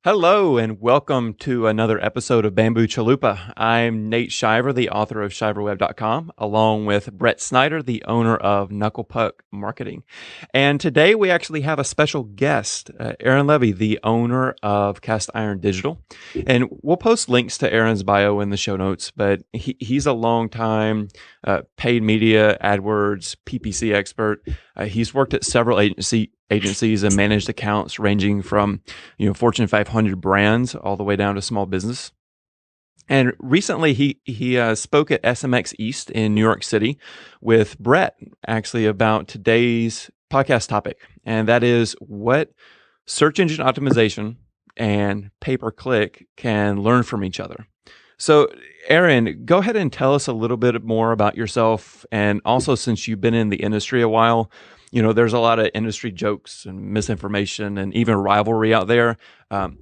Hello and welcome to another episode of Bamboo Chalupa. I'm Nate Shiver, the author of shiverweb.com, along with Brett Snyder, the owner of Knucklepuck Marketing. And today we actually have a special guest, Aaron Levy, the owner of Cast Iron Digital. And we'll post links to Aaron's bio in the show notes, but he's a long-time paid media, AdWords, PPC expert. He's worked at several agencies and managed accounts ranging from Fortune 500 brands all the way down to small business. And recently he spoke at SMX East in New York City with Brett actually about today's podcast topic, and that is what search engine optimization and pay-per-click can learn from each other. So Aaron, go ahead and tell us a little bit more about yourself, and also since you've been in the industry a while, there's a lot of industry jokes and misinformation and even rivalry out there,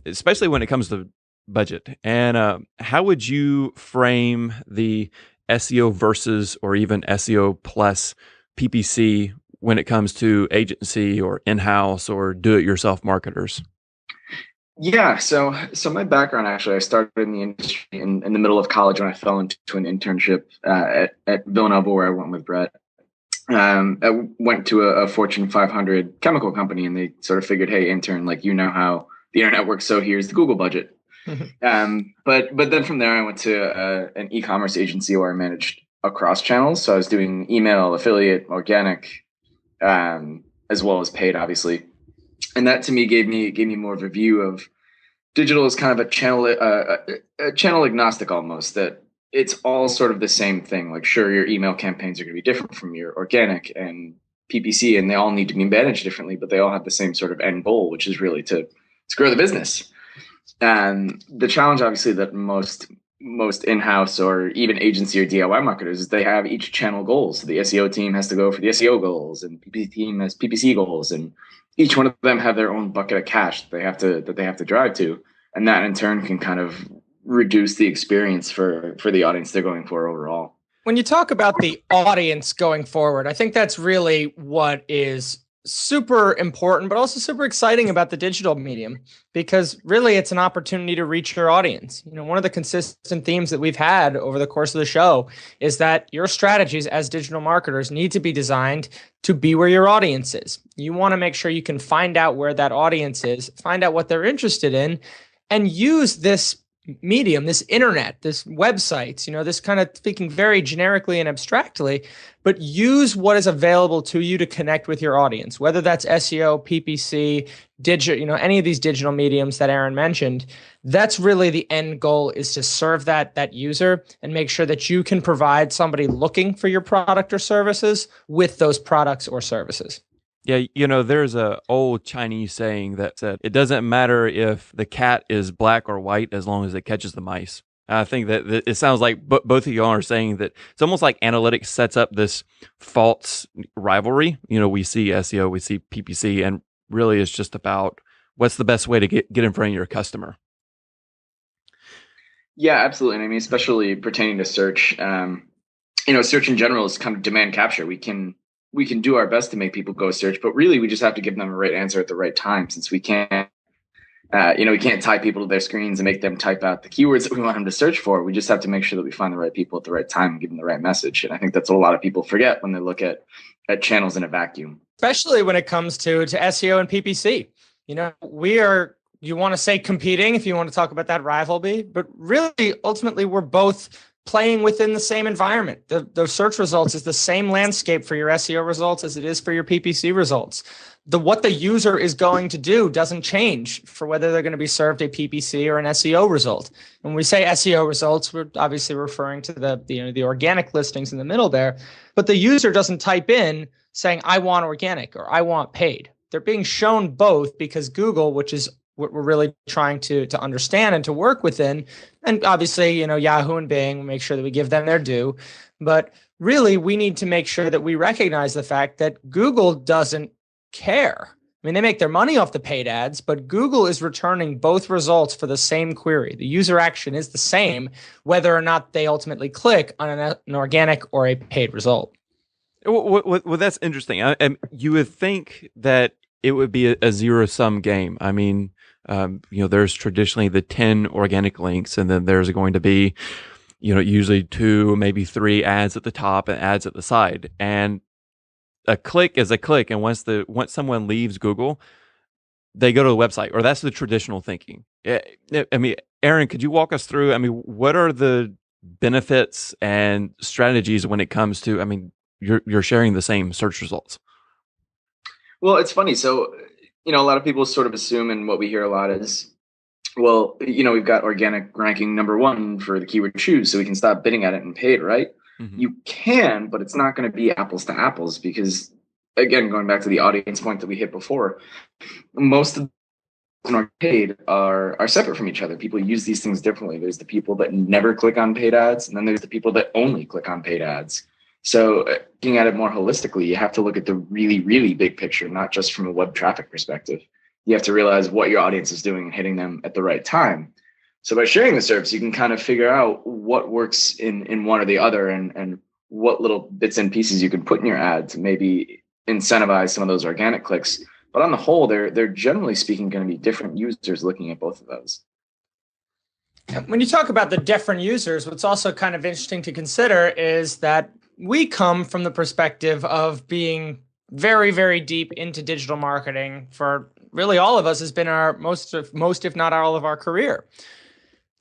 especially when it comes to budget. And how would you frame the SEO versus or even SEO plus PPC when it comes to agency or in-house or do-it-yourself marketers? Yeah, so my background, actually, I started in the industry in the middle of college when I fell into an internship at Villanova, where I went with Brett. I went to a Fortune 500 chemical company, and they sort of figured, hey, intern, how the internet works, so here's the Google budget. But then from there, I went to an e-commerce agency where I managed across channels. So I was doing email, affiliate, organic, as well as paid, obviously. And that to me gave me more of a view of digital as kind of a channel agnostic almost, that it's all sort of the same thing. Like, sure, your email campaigns are going to be different from your organic and PPC, and they all need to be managed differently, but they all have the same sort of end goal, which is really to grow the business. And the challenge, obviously, that most in-house or even agency or DIY marketers is they have each channel goals. So the SEO team has to go for the SEO goals, and PPC team has PPC goals, and each one of them have their own bucket of cash that they have to drive to, and that in turn can kind of reduce the experience for the audience they're going for overall. When you talk about the audience going forward, I think that's really what is super important, but also super exciting about the digital medium, because really it's an opportunity to reach your audience. One of the consistent themes that we've had over the course of the show is that your strategies as digital marketers need to be designed to be where your audience is. You want to make sure you can find out where that audience is, find out what they're interested in, and use this medium, this internet, this websites, this kind of speaking very generically and abstractly, but use what is available to you to connect with your audience, whether that's SEO, PPC, digital, any of these digital mediums that Aaron mentioned. That's really the end goal, is to serve that user and make sure that you can provide somebody looking for your product or services with those products or services. Yeah, there's a old Chinese saying that said, it doesn't matter if the cat is black or white as long as it catches the mice. I think that it sounds like both of y'all are saying that it's almost like analytics sets up this false rivalry. We see SEO, we see PPC, and really it's just about what's the best way to get in front of your customer. Yeah, absolutely. And I mean, especially pertaining to search, search in general is kind of demand capture. We can do our best to make people go search, but really we just have to give them the right answer at the right time, since we can't, we can't tie people to their screens and make them type out the keywords that we want them to search for. We just have to make sure that we find the right people at the right time and give them the right message. And I think that's what a lot of people forget when they look at channels in a vacuum. Especially when it comes to SEO and PPC. You want to say competing if you want to talk about that rivalry, but really, ultimately, we're both playing within the same environment. The search results is the same landscape for your SEO results as it is for your PPC results. What the user is going to do doesn't change for whether they're going to be served a PPC or an SEO result. When we say SEO results, we're obviously referring to the organic listings in the middle there, but the user doesn't type in saying, I want organic or I want paid. They're being shown both because Google, which is what we're really trying to understand and to work within. And obviously, Yahoo and Bing, make sure that we give them their due. But really, we need to make sure that we recognize the fact that Google doesn't care. I mean, they make their money off the paid ads, but Google is returning both results for the same query. The user action is the same, whether or not they ultimately click on an organic or a paid result. Well, that's interesting. You would think that it would be a zero-sum game. I mean, There's traditionally the 10 organic links, and then there's going to be, usually 2, maybe 3 ads at the top and ads at the side. And a click is a click. And once someone leaves Google, they go to the website, or that's the traditional thinking. I mean, Aaron, could you walk us through, what are the benefits and strategies when it comes to, you're sharing the same search results? Well, it's funny. So, a lot of people sort of assume, and what we hear a lot is, well, we've got organic ranking #1 for the keyword shoes, so we can stop bidding at it and paid, right? Mm-hmm. You can, but it's not going to be apples to apples because, again, going back to the audience point that we hit before, most of the paid are separate from each other. People use these things differently. There's the people that never click on paid ads, and then there's the people that only click on paid ads. So looking at it more holistically, you have to look at the really, really big picture, not just from a web traffic perspective. You have to realize what your audience is doing and hitting them at the right time. So by sharing the service, you can kind of figure out what works in one or the other, and what little bits and pieces you can put in your ad to maybe incentivize some of those organic clicks. But on the whole, they're generally speaking going to be different users looking at both of those. When you talk about the different users, what's also kind of interesting to consider is that we come from the perspective of being very, very deep into digital marketing for really all of us has been our most, if not all of our career.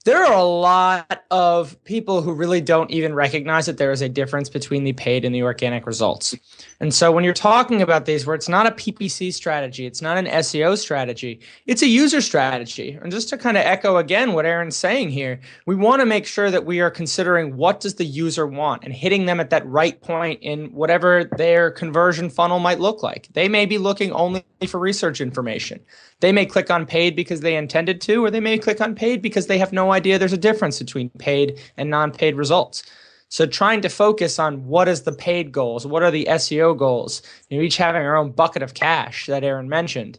There are a lot of people who really don't even recognize that there is a difference between the paid and the organic results. And so when you're talking about these, where it's not a PPC strategy, it's not an SEO strategy, it's a user strategy. And just to kind of echo again what Aaron's saying here, we want to make sure that we are considering what does the user want and hitting them at that right point in whatever their conversion funnel might look like. They may be looking only for research information. They may click on paid because they intended to, or they may click on paid because they have no idea there's a difference between paid and non-paid results. So trying to focus on what is the paid goals, what are the SEO goals, each having our own bucket of cash that Aaron mentioned.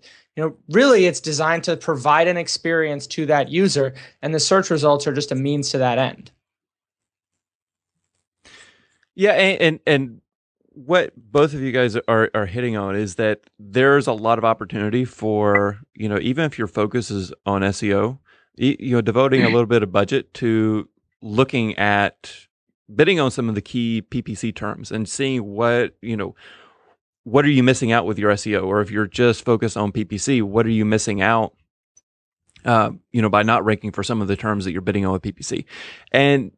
Really it's designed to provide an experience to that user, and the search results are just a means to that end. Yeah, and what both of you guys are hitting on is that there's a lot of opportunity for, even if your focus is on SEO, devoting a little bit of budget to looking at bidding on some of the key PPC terms and seeing what are you missing out with your SEO, or if you're just focused on PPC, what are you missing out, by not ranking for some of the terms that you're bidding on with PPC. And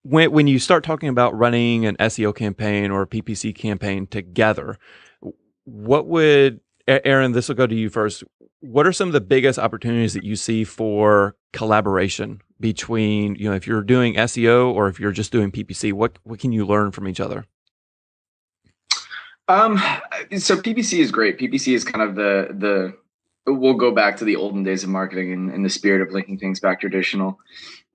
when you start talking about running an SEO campaign or a PPC campaign together, what would, Aaron, this will go to you first. What are some of the biggest opportunities that you see for collaboration between, if you're doing SEO or if you're just doing PPC, what can you learn from each other? So PPC is great. PPC is kind of we'll go back to the olden days of marketing in the spirit of linking things back traditional.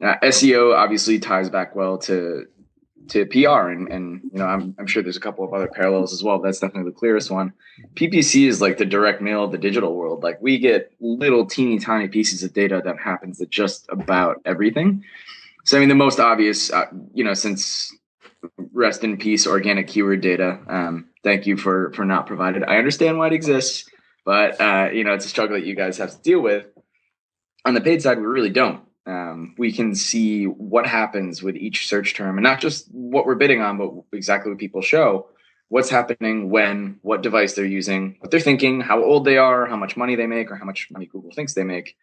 SEO obviously ties back well to PR, and I'm sure there's a couple of other parallels as well. But that's definitely the clearest one. PPC is like the direct mail of the digital world. Like we get little teeny tiny pieces of data that happens to just about everything. So the most obvious, since rest in peace organic keyword data. Thank you for not provided. I understand why it exists, but it's a struggle that you guys have to deal with. On the paid side, we really don't. We can see what happens with each search term, and not just what we're bidding on, but exactly what people show, what's happening when, what device they're using, what they're thinking, how old they are, how much money they make, or how much money Google thinks they make.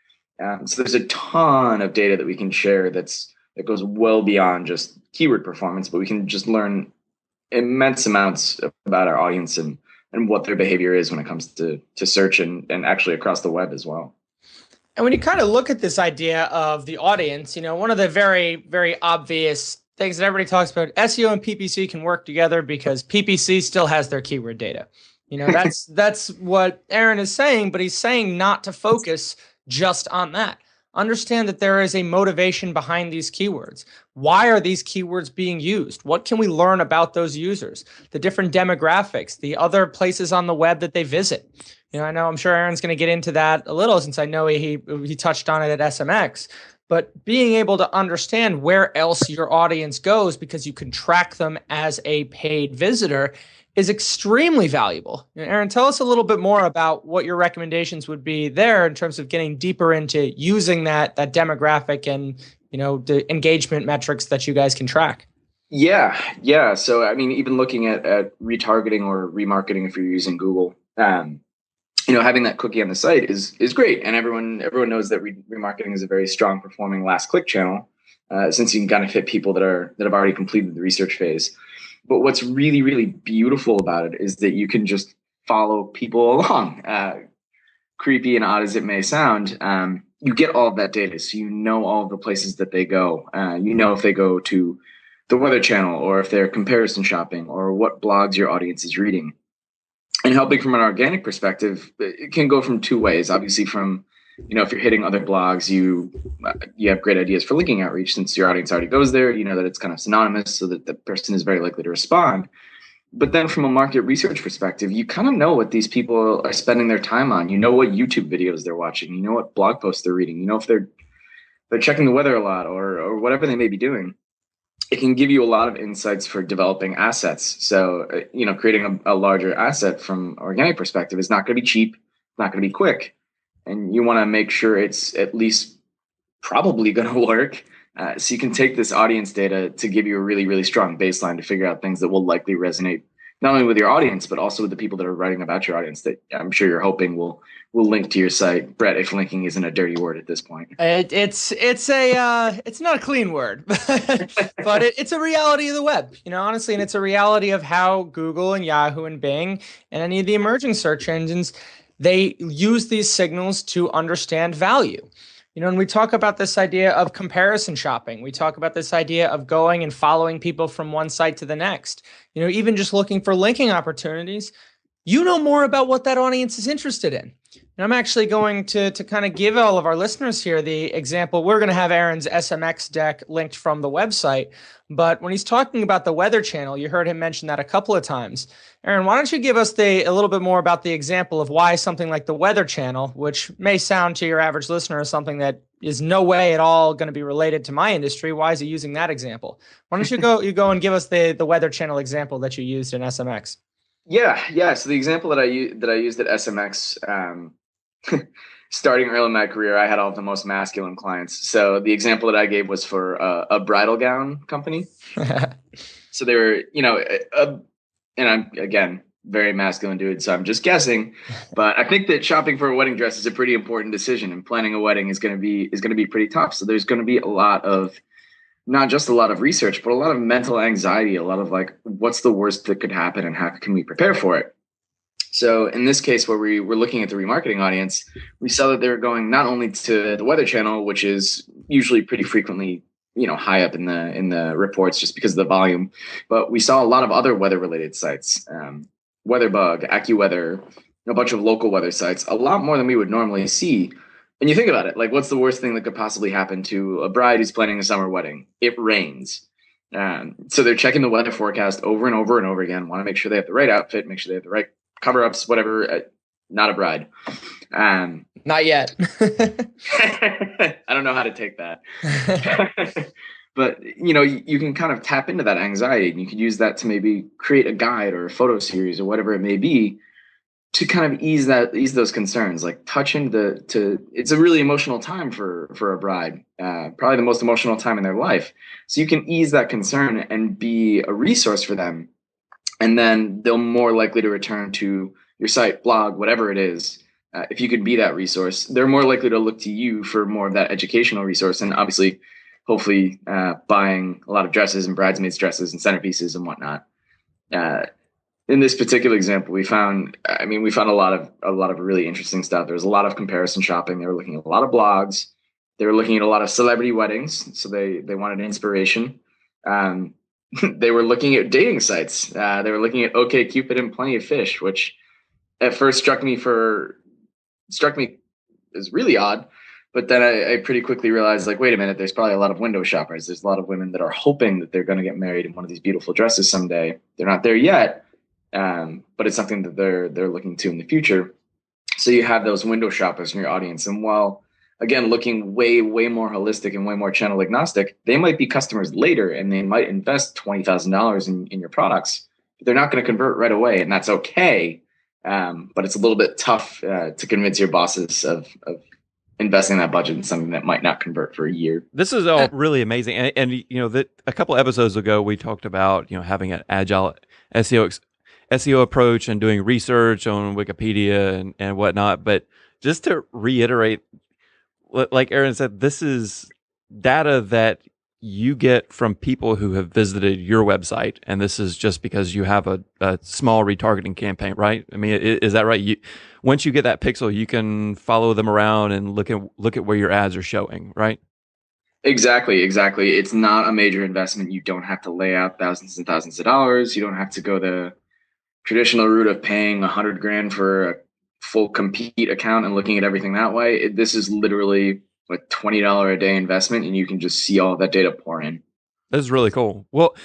So there's a ton of data that we can share that goes well beyond just keyword performance, but we can just learn immense amounts about our audience and what their behavior is when it comes to search and actually across the web as well. And when you kind of look at this idea of the audience, one of the very, very obvious things that everybody talks about, SEO and PPC can work together because PPC still has their keyword data. That's what Aaron is saying, but he's saying not to focus just on that. Understand that there is a motivation behind these keywords. Why are these keywords being used? What can we learn about those users? The different demographics, the other places on the web that they visit. I'm sure Aaron's going to get into that a little, since I know he touched on it at SMX. But being able to understand where else your audience goes, because you can track them as a paid visitor, is extremely valuable. Aaron, tell us a little bit more about what your recommendations would be there in terms of getting deeper into using that demographic and, the engagement metrics that you guys can track. Yeah. So, I mean, even looking at retargeting or remarketing, if you're using Google, having that cookie on the site is great. And everyone knows that remarketing is a very strong performing last click channel, since you can kind of hit people that have already completed the research phase. But what's really, really beautiful about it is that you can just follow people along. Creepy and odd as it may sound, you get all of that data. So you know all of the places that they go. If they go to the Weather Channel, or if they're comparison shopping, or what blogs your audience is reading. And helping from an organic perspective, it can go from two ways. Obviously, from if you're hitting other blogs, you have great ideas for linking outreach, since your audience already goes there. You know that it's kind of synonymous, so that the person is very likely to respond. But then from a market research perspective, you kind of know what these people are spending their time on. You know what YouTube videos they're watching. You know what blog posts they're reading. You know if they're checking the weather a lot, or whatever they may be doing. It can give you a lot of insights for developing assets. So, creating a larger asset from an organic perspective is not going to be cheap, not going to be quick. And you want to make sure it's at least probably going to work. So you can take this audience data to give you a really, really strong baseline to figure out things that will likely resonate, not only with your audience, but also with the people that are writing about your audience that I'm sure you're hoping will link to your site. Brett, if linking isn't a dirty word at this point. It's not a clean word, but it's a reality of the web, honestly, and it's a reality of how Google and Yahoo and Bing and any of the emerging search engines, they use these signals to understand value. And we talk about this idea of comparison shopping. We talk about this idea of going and following people from one site to the next. Even just looking for linking opportunities, more about what that audience is interested in. And I'm actually going to kind of give all of our listeners here the example. We're going to have Aaron's SMX deck linked from the website. But when he's talking about the Weather Channel, you heard him mention that a couple of times. Aaron, why don't you give us a little bit more about the example of why something like the Weather Channel, which may sound to your average listener as something that is no way at all going to be related to my industry. Why is he using that example? Why don't you go and give us the Weather Channel example that you used in SMX? Yeah. So the example that I used at SMX, starting early in my career, I had all of the most masculine clients. So the example that I gave was for a bridal gown company. So they were, and I'm, again, very masculine dude, so I'm just guessing. But I think that shopping for a wedding dress is a pretty important decision, and planning a wedding is going to be pretty tough. So there's going to be a lot of, not just a lot of research, but a lot of mental anxiety, a lot of like, what's the worst that could happen and how can we prepare for it? So in this case, where we were looking at the remarketing audience, we saw that they were going not only to the Weather Channel, which is usually pretty frequently, high up in the reports just because of the volume, but we saw a lot of other weather related sites, WeatherBug, AccuWeather, a bunch of local weather sites, a lot more than we would normally see. And you think about it, like, what's the worst thing that could possibly happen to a bride who's planning a summer wedding? It rains. So they're checking the weather forecast over and over and over again, want to make sure they have the right outfit, make sure they have the right cover-ups, whatever. Not a bride. Not yet. I don't know how to take that. But, you can kind of tap into that anxiety, and you could use that to maybe create a guide or a photo series or whatever it may be to kind of ease those concerns, like touch into it's a really emotional time for a bride, probably the most emotional time in their life. So you can ease that concern and be a resource for them. And then they'll more likely to return to your site, blog, whatever it is. If you could be that resource, they're more likely to look to you for more of that educational resource. And obviously, hopefully, buying a lot of dresses and bridesmaids dresses and centerpieces and whatnot. In this particular example, we found a lot of really interesting stuff. There was a lot of comparison shopping. They were looking at a lot of blogs. They were looking at a lot of celebrity weddings. So they wanted inspiration. They were looking at dating sites. They were looking at OkCupid and Plenty of Fish, which at first struck me as really odd. But then I pretty quickly realized, like, wait a minute, there's probably a lot of window shoppers. There's a lot of women that are hoping that they're going to get married in one of these beautiful dresses someday. They're not there yet, but it's something that they're looking to in the future. So you have those window shoppers in your audience. And while, again, looking way, way more holistic and way more channel agnostic, they might be customers later, and they might invest $20,000 in your products they're not going to convert right away, and that's okay. But it's a little bit tough to convince your bosses of investing that budget in something that might not convert for a year. This is all really amazing, and that a couple episodes ago we talked about having an agile SEO approach and doing research on Wikipedia and whatnot. But just to reiterate, like Aaron said, this is data that you get from people who have visited your website, and this is just because you have a small retargeting campaign, right? I mean, is that right? Once you get that pixel, you can follow them around and look at where your ads are showing, right? Exactly. It's not a major investment. You don't have to lay out thousands and thousands of dollars. You don't have to go the traditional route of paying $100,000 for a full compete account and looking at everything that way. This is literally a $20 a day investment, and you can just see all that data pour in. This is really cool. Well,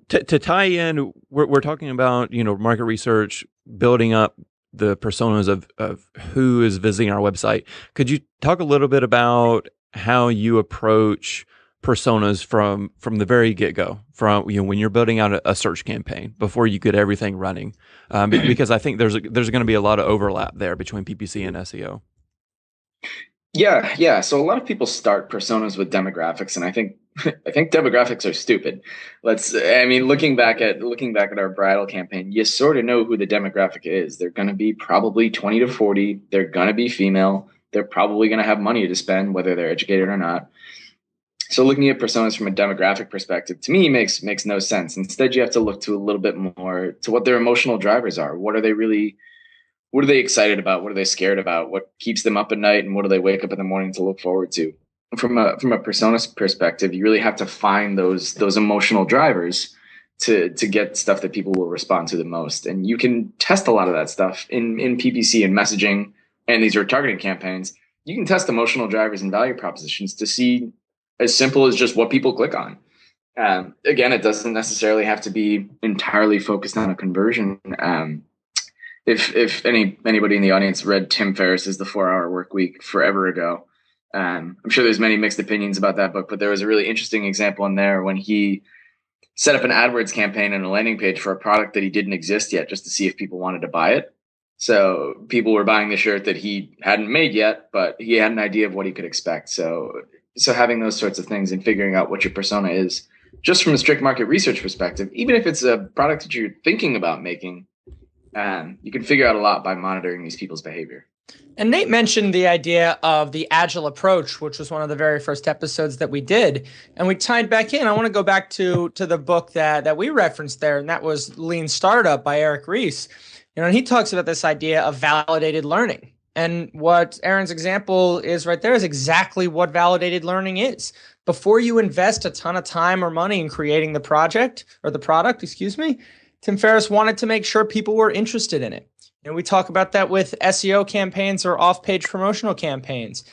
to tie in, we're talking about market research, building up the personas of who is visiting our website. Could you talk a little bit about how you approach personas from the very get-go, from when you're building out a search campaign before you get everything running? Because I think there's going to be a lot of overlap there between PPC and SEO. Yeah. So a lot of people start personas with demographics, and I think demographics are stupid. Looking back at our bridal campaign, you sort of know who the demographic is. They're going to be probably 20 to 40. They're going to be female. They're probably going to have money to spend, whether they're educated or not. So looking at personas from a demographic perspective, to me, makes no sense. Instead, you have to look to a little bit more to what their emotional drivers are. What are they excited about? What are they scared about? What keeps them up at night? And what do they wake up in the morning to look forward to? From a persona perspective, you really have to find those emotional drivers to get stuff that people will respond to the most. And you can test a lot of that stuff in PPC and messaging and these retargeting campaigns. You can test emotional drivers and value propositions to see as simple as just what people click on. Again, it doesn't necessarily have to be entirely focused on a conversion. If anybody in the audience read Tim Ferriss's The 4-Hour Workweek forever ago, I'm sure there's many mixed opinions about that book, but there was a really interesting example in there when he set up an AdWords campaign and a landing page for a product that he didn't exist yet, just to see if people wanted to buy it. So people were buying the shirt that he hadn't made yet, but he had an idea of what he could expect. So having those sorts of things and figuring out what your persona is, just from a strict market research perspective, even if it's a product that you're thinking about making, you can figure out a lot by monitoring these people's behavior. And Nate mentioned the idea of the agile approach, which was one of the very first episodes that we did. And we tied back in. I want to go back to the book that we referenced there, and that was Lean Startup by Eric Ries. And he talks about this idea of validated learning. And what Aaron's example is right there is exactly what validated learning is. Before you invest a ton of time or money in creating the product, Tim Ferriss wanted to make sure people were interested in it. And we talk about that with SEO campaigns or off-page promotional campaigns.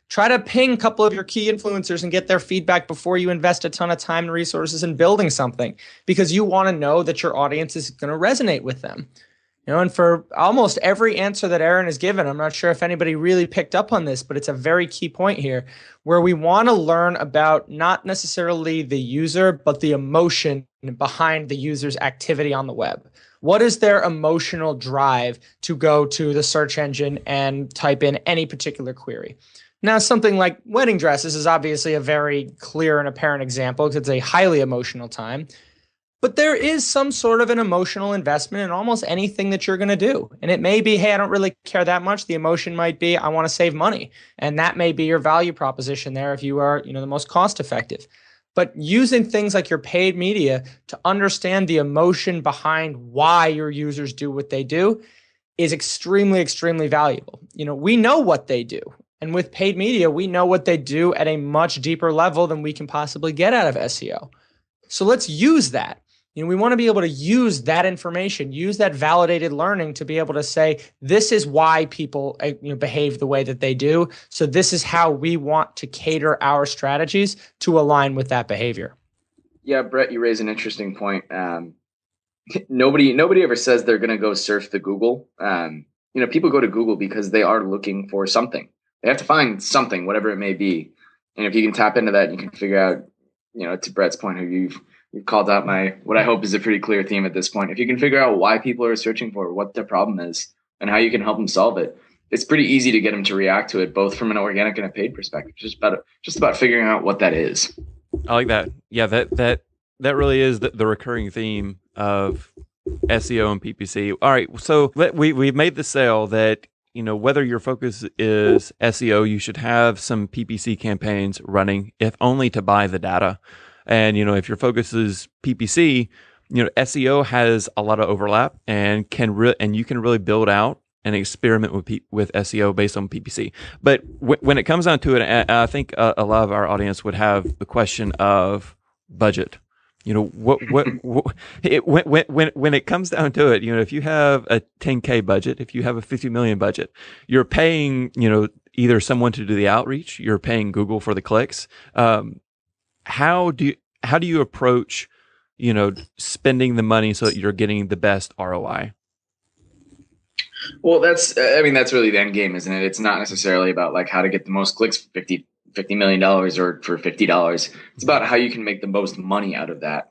Try to ping a couple of your key influencers and get their feedback before you invest a ton of time and resources in building something, because you want to know that your audience is going to resonate with them. And for almost every answer that Aaron has given, I'm not sure if anybody really picked up on this, but it's a very key point here where we want to learn about not necessarily the user, but the emotion behind the user's activity on the web. What is their emotional drive to go to the search engine and type in any particular query? Now, something like wedding dresses is obviously a very clear and apparent example because it's a highly emotional time. But there is some sort of an emotional investment in almost anything that you're going to do. And it may be, hey, I don't really care that much. The emotion might be, I want to save money. And that may be your value proposition there if you are, the most cost effective. But using things like your paid media to understand the emotion behind why your users do what they do is extremely, extremely valuable. We know what they do. And with paid media, we know what they do at a much deeper level than we can possibly get out of SEO. So let's use that. We want to be able to use that information, use that validated learning to be able to say, this is why people behave the way that they do. So this is how we want to cater our strategies to align with that behavior. Yeah, Brett, you raise an interesting point. Nobody ever says they're going to go surf the Google. People go to Google because they are looking for something. They have to find something, whatever it may be. And if you can tap into that, you can figure out, to Brett's point, who you've you've called out what I hope is a pretty clear theme at this point. If you can figure out why people are searching for it, what their problem is, and how you can help them solve it, it's pretty easy to get them to react to it, both from an organic and a paid perspective. Just about figuring out what that is. I like that. Yeah, that really is the recurring theme of SEO and PPC. All right, so we've made the sale that, you know, whether your focus is SEO, you should have some PPC campaigns running, if only to buy the data. And, you know, if your focus is PPC, you know, SEO has a lot of overlap and you can really build out and experiment with SEO based on PPC. But when it comes down to it, I think a lot of our audience would have the question of budget. You know, when it comes down to it, you know, if you have a 10K budget, if you have a 50 million budget, you're paying, you know, either someone to do the outreach, you're paying Google for the clicks. How do you approach, you know, spending the money so that you're getting the best ROI? Well, that's really the end game, isn't it? It's not necessarily about like how to get the most clicks for $50 million or for $50. It's about how you can make the most money out of that.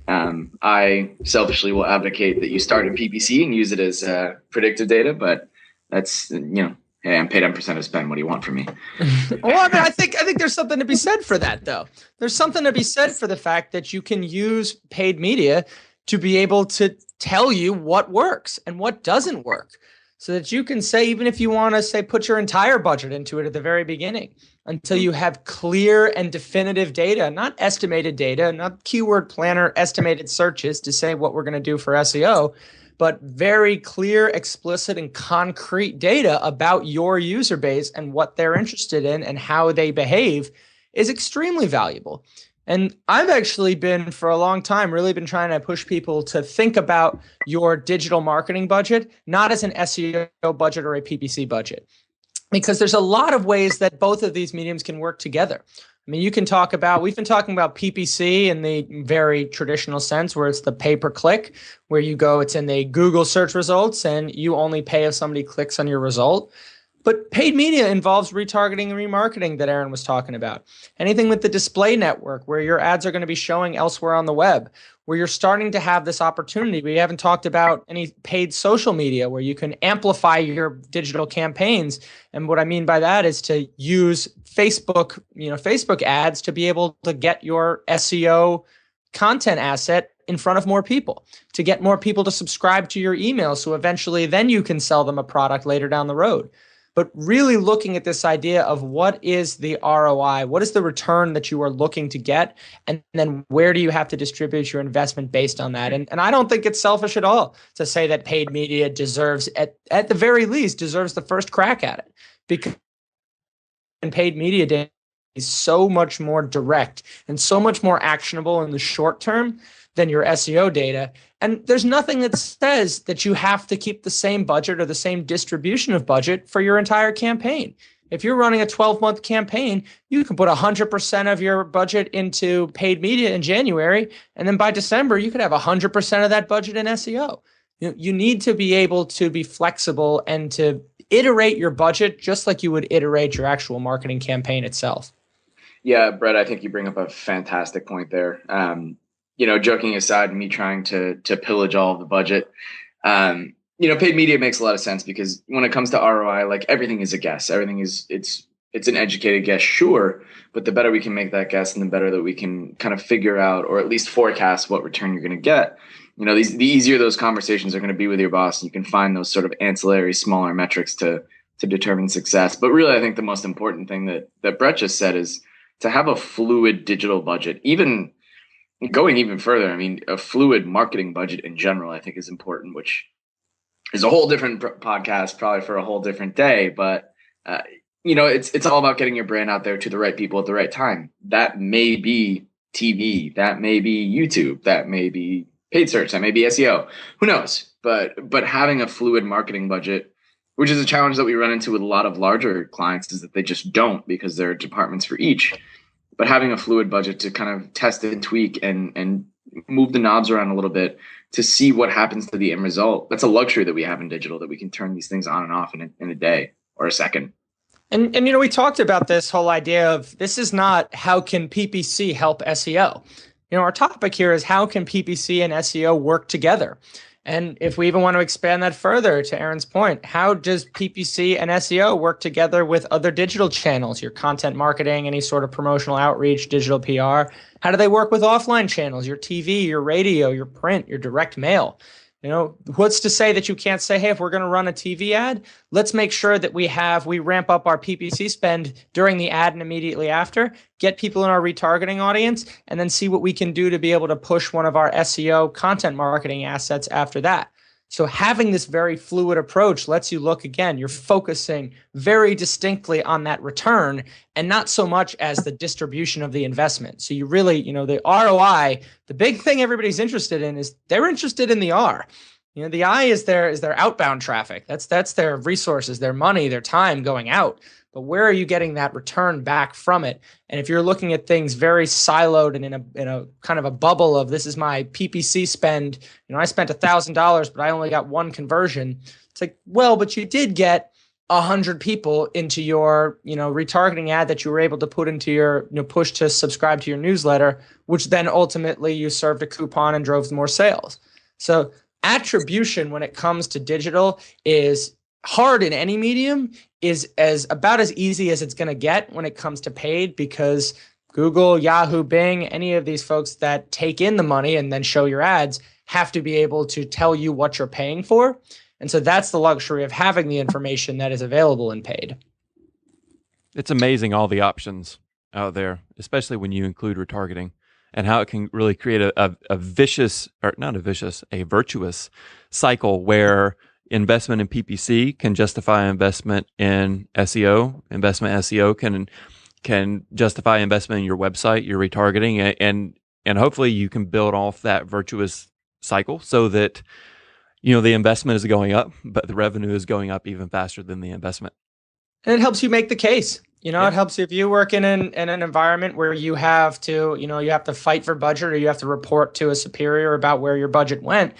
I selfishly will advocate that you start in PPC and use it as predictive data, but that's, you know, hey, I'm paid on percent of spend. What do you want from me? Well, I mean, I think there's something to be said for that, though. There's something to be said for the fact that you can use paid media to be able to tell you what works and what doesn't work, so that you can say, even if you want to say, put your entire budget into it at the very beginning, until you have clear and definitive data, not estimated data, not keyword planner estimated searches to say what we're going to do for SEO, but very clear, explicit, and concrete data about your user base and what they're interested in and how they behave is extremely valuable. And I've actually been, for a long time, really been trying to push people to think about your digital marketing budget, not as an SEO budget or a PPC budget, because there's a lot of ways that both of these mediums can work together. I mean, we've been talking about PPC in the very traditional sense, where it's the pay-per-click, where you go, it's in the Google search results, and you only pay if somebody clicks on your result. But paid media involves retargeting and remarketing that Aaron was talking about. Anything with the display network, where your ads are going to be showing elsewhere on the web, where you're starting to have this opportunity. We haven't talked about any paid social media, where you can amplify your digital campaigns. And what I mean by that is to use Facebook ads to be able to get your SEO content asset in front of more people, to get more people to subscribe to your email. So eventually then you can sell them a product later down the road. But really looking at this idea of what is the ROI, what is the return that you are looking to get, and then where do you have to distribute your investment based on that? And I don't think it's selfish at all to say that paid media deserves, at the very least, deserves the first crack at it, because paid media data is so much more direct and so much more actionable in the short term than your SEO data. And there's nothing that says that you have to keep the same budget or the same distribution of budget for your entire campaign. If you're running a 12-month campaign, you can put 100% of your budget into paid media in January, and then by December, you could have 100% of that budget in SEO. You need to be able to be flexible and to iterate your budget just like you would iterate your actual marketing campaign itself. Yeah, Brett, I think you bring up a fantastic point there. Joking aside, me trying to pillage all of the budget, paid media makes a lot of sense, because when it comes to ROI, like, everything is a guess. Everything is, it's an educated guess, sure, but the better we can make that guess and the better that we can kind of figure out, or at least forecast, what return you're going to get. The easier those conversations are going to be with your boss, you can find those sort of ancillary, smaller metrics to determine success. But really, I think the most important thing that Brett just said is to have a fluid digital budget. Even going even further, I mean, a fluid marketing budget in general, I think, is important, which is a whole different podcast, probably for a whole different day. But it's all about getting your brand out there to the right people at the right time. That may be TV, that may be YouTube, that may be paid search, that may be SEO. Who knows? But having a fluid marketing budget, which is a challenge that we run into with a lot of larger clients, is that they just don't, because there are departments for each. But having a fluid budget to kind of test and tweak and move the knobs around a little bit to see what happens to the end result, that's a luxury that we have in digital, that we can turn these things on and off in a day or a second. And we talked about this whole idea of, this is not how can PPC help SEO. Our topic here is how can PPC and SEO work together? And if we even want to expand that further to Aaron's point, how does PPC and SEO work together with other digital channels, your content marketing, any sort of promotional outreach, digital PR? How do they work with offline channels, your TV, your radio, your print, your direct mail? What's to say that you can't say, hey, if we're going to run a TV ad, let's make sure that we ramp up our PPC spend during the ad and immediately after, get people in our retargeting audience, and then see what we can do to be able to push one of our SEO content marketing assets after that. So having this very fluid approach lets you look, again, you're focusing very distinctly on that return and not so much as the distribution of the investment. So you really, the ROI, the big thing everybody's interested in is they're interested in the R. The I is their outbound traffic. That's their resources, their money, their time going out. But where are you getting that return back from it? And if you're looking at things very siloed and in a kind of a bubble of this is my PPC spend, I spent $1,000, but I only got one conversion. It's like, well, but you did get 100 people into your, retargeting ad that you were able to put into your, push to subscribe to your newsletter, which then ultimately you served a coupon and drove more sales. So attribution when it comes to digital is hard in any medium, is about as easy as it's going to get when it comes to paid, because Google, Yahoo, Bing, any of these folks that take in the money and then show your ads have to be able to tell you what you're paying for. And so that's the luxury of having the information that is available in paid. It's amazing all the options out there, especially when you include retargeting, and how it can really create a vicious, or not a vicious, a virtuous cycle where investment in PPC can justify investment in SEO. Investment in SEO can justify investment in your website, your retargeting, and hopefully you can build off that virtuous cycle so that the investment is going up, but the revenue is going up even faster than the investment. And it helps you make the case. It helps you if you work in an environment where you have to, you have to fight for budget, or you have to report to a superior about where your budget went.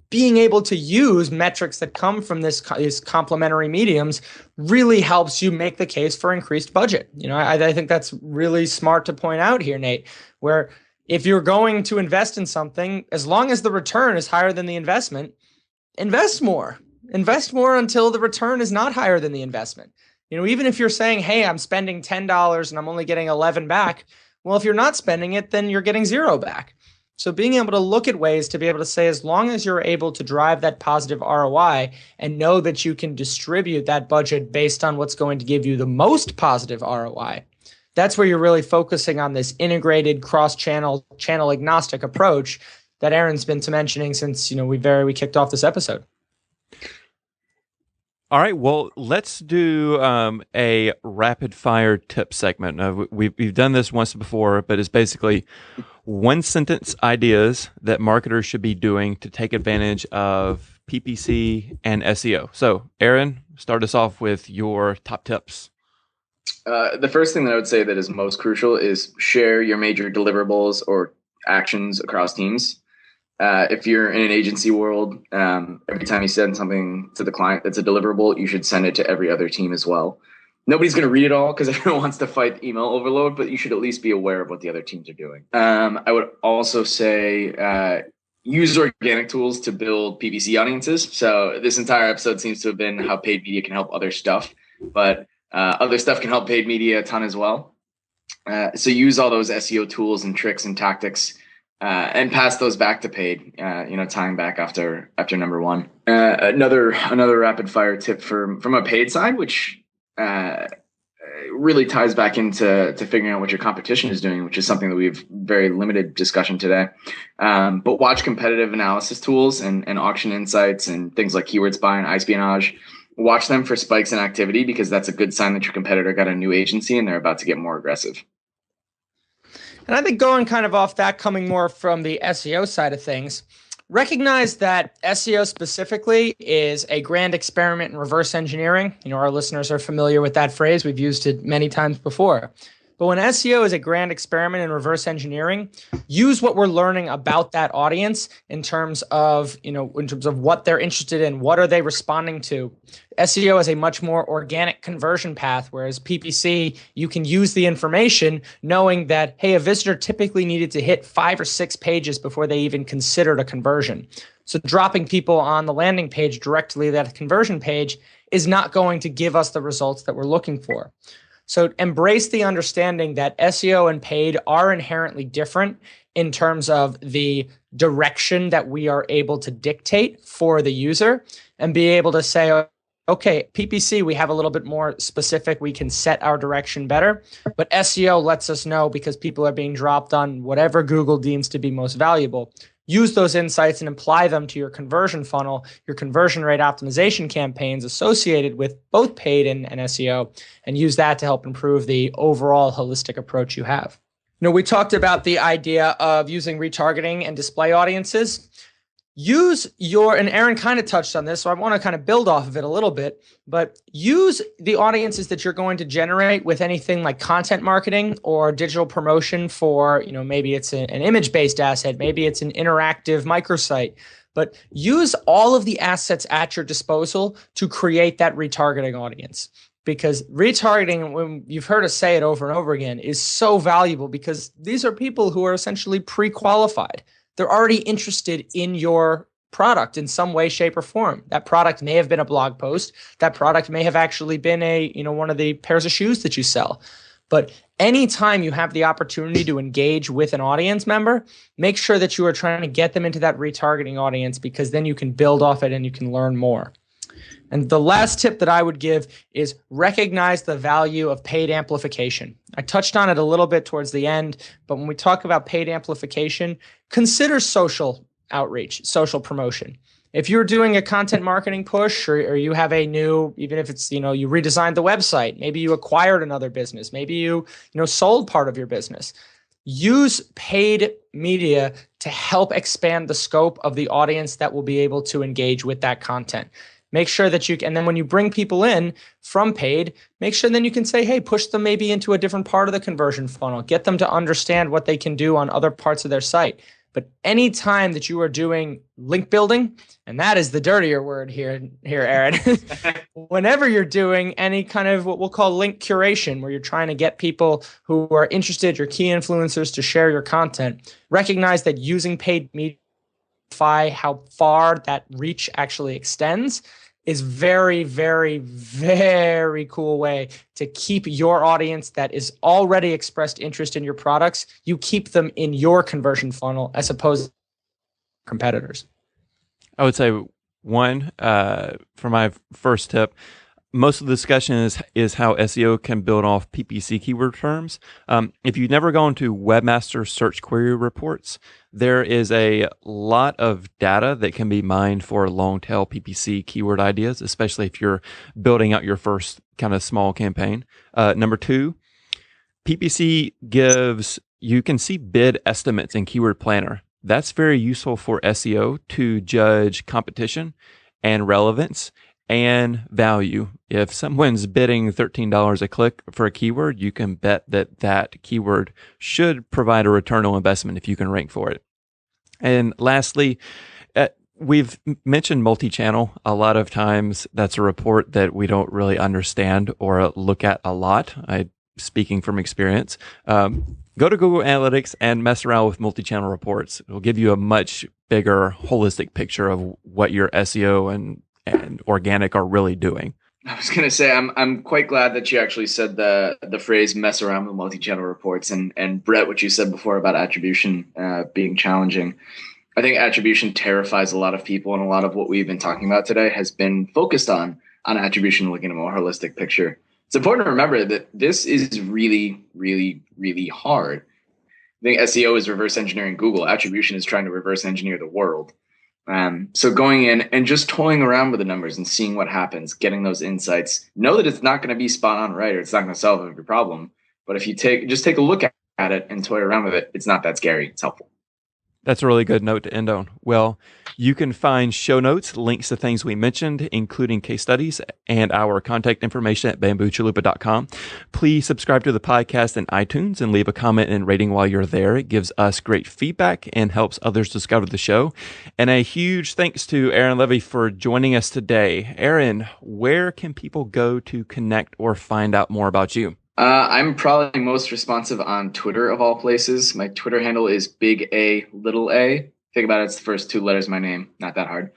Being able to use metrics that come from these complementary mediums really helps you make the case for increased budget. I think that's really smart to point out here, Nate, where if you're going to invest in something, as long as the return is higher than the investment, invest more. Invest more until the return is not higher than the investment. Even if you're saying, hey, I'm spending $10 and I'm only getting 11 back. Well, if you're not spending it, then you're getting 0 back. So being able to look at ways to be able to say, as long as you're able to drive that positive ROI and know that you can distribute that budget based on what's going to give you the most positive ROI, that's where you're really focusing on this integrated cross-channel, channel agnostic approach that Aaron's been mentioning since we kicked off this episode. All right, well, let's do a rapid fire tip segment. We've done this once before, but it's basically one sentence ideas that marketers should be doing to take advantage of PPC and SEO. So, Aaron, start us off with your top tips. The first thing that I would say that is most crucial is share your major deliverables or actions across teams. If you're in an agency world, every time you send something to the client that's a deliverable, you should send it to every other team as well. Nobody's going to read it all because everyone wants to fight email overload, but you should at least be aware of what the other teams are doing. I would also say use organic tools to build PPC audiences. So this entire episode seems to have been how paid media can help other stuff, but other stuff can help paid media a ton as well. So use all those SEO tools and tricks and tactics and pass those back to paid, tying back after number one. Another rapid fire tip from a paid side, which really ties back into figuring out what your competition is doing, which is something that we've very limited discussion today. But watch competitive analysis tools and auction insights and things like keyword spy and iSpionage. Watch them for spikes in activity, because that's a good sign that your competitor got a new agency and they're about to get more aggressive. And I think going kind of off that, coming more from the SEO side of things, recognize that SEO specifically is a grand experiment in reverse engineering. Our listeners are familiar with that phrase. We've used it many times before. But when SEO is a grand experiment in reverse engineering, use what we're learning about that audience in terms of, what they're interested in, what are they responding to. SEO is a much more organic conversion path, whereas PPC, you can use the information knowing that, hey, a visitor typically needed to hit 5 or 6 pages before they even considered a conversion. So dropping people on the landing page directly to that conversion page is not going to give us the results that we're looking for. So embrace the understanding that SEO and paid are inherently different in terms of the direction that we are able to dictate for the user, and be able to say, okay, PPC, we have a little bit more specific. We can set our direction better, but SEO lets us know because people are being dropped on whatever Google deems to be most valuable. Use those insights and apply them to your conversion funnel, your conversion rate optimization campaigns associated with both paid and SEO, and use that to help improve the overall holistic approach you have. We talked about the idea of using retargeting and display audiences. And Aaron kind of touched on this, so I want to kind of build off of it a little bit, but use the audiences that you're going to generate with anything like content marketing or digital promotion for, maybe it's an image-based asset, maybe it's an interactive microsite, but use all of the assets at your disposal to create that retargeting audience. Because retargeting, when you've heard us say it over and over again, is so valuable because these are people who are essentially pre-qualified. They're already interested in your product in some way, shape, or form. That product may have been a blog post. That product may have actually been one of the pairs of shoes that you sell. But anytime you have the opportunity to engage with an audience member, make sure that you are trying to get them into that retargeting audience, because then you can build off it and you can learn more. And the last tip that I would give is recognize the value of paid amplification. I touched on it a little bit towards the end, but when we talk about paid amplification, consider social outreach, social promotion. If you're doing a content marketing push, or you have a new, even if it's, you redesigned the website, maybe you acquired another business, maybe you sold part of your business, use paid media to help expand the scope of the audience that will be able to engage with that content. Make sure that and then when you bring people in from paid, make sure then you can say, hey, push them maybe into a different part of the conversion funnel, get them to understand what they can do on other parts of their site. But anytime that you are doing link building, and that is the dirtier word here, Aaron, whenever you're doing any kind of what we'll call link curation, where you're trying to get people who are interested, your key influencers, to share your content, recognize that using paid media, how far that reach actually extends, is very, very, very cool way to keep your audience that is already expressed interest in your products. You keep them in your conversion funnel as opposed to competitors. I would say one, for my first tip, most of the discussion is how SEO can build off PPC keyword terms. If you've never gone to Webmaster Search Query Reports, there is a lot of data that can be mined for long tail PPC keyword ideas, especially if you're building out your first kind of small campaign. Number two, PPC you can see bid estimates in Keyword Planner. That's very useful for SEO to judge competition and relevance and value. If someone's bidding $13 a click for a keyword, you can bet that that keyword should provide a return on investment if you can rank for it. And lastly, we've mentioned multi-channel. A lot of times that's a report that we don't really understand or look at a lot. Speaking from experience, go to Google Analytics and mess around with multi-channel reports. It will give you a much bigger holistic picture of what your SEO and organic are really doing. I was going to say, I'm quite glad that you actually said the phrase "mess around with multi-channel reports," and Brett, what you said before about attribution being challenging. I think attribution terrifies a lot of people, and a lot of what we've been talking about today has been focused on attribution, looking at a more holistic picture. It's important to remember that this is really, really, really hard. I think SEO is reverse engineering Google. Attribution is trying to reverse engineer the world. So going in and just toying around with the numbers and seeing what happens, getting those insights, know that it's not going to be spot on right, or it's not going to solve every problem. But if you take a look at it and toy around with it, it's not that scary. It's helpful. That's a really good note to end on. Well, you can find show notes, links to things we mentioned, including case studies, and our contact information at bamboochalupa.com. Please subscribe to the podcast in iTunes and leave a comment and rating while you're there. It gives us great feedback and helps others discover the show. And a huge thanks to Aaron Levy for joining us today. Aaron, where can people go to connect or find out more about you? I'm probably most responsive on Twitter of all places. My Twitter handle is big A, little a. Think about it, it's the first two letters of my name. Not that hard.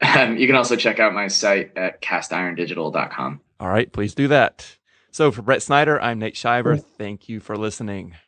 You can also check out my site at castirondigital.com. All right, please do that. So for Brett Snyder, I'm Nate Shiver. Thank you for listening.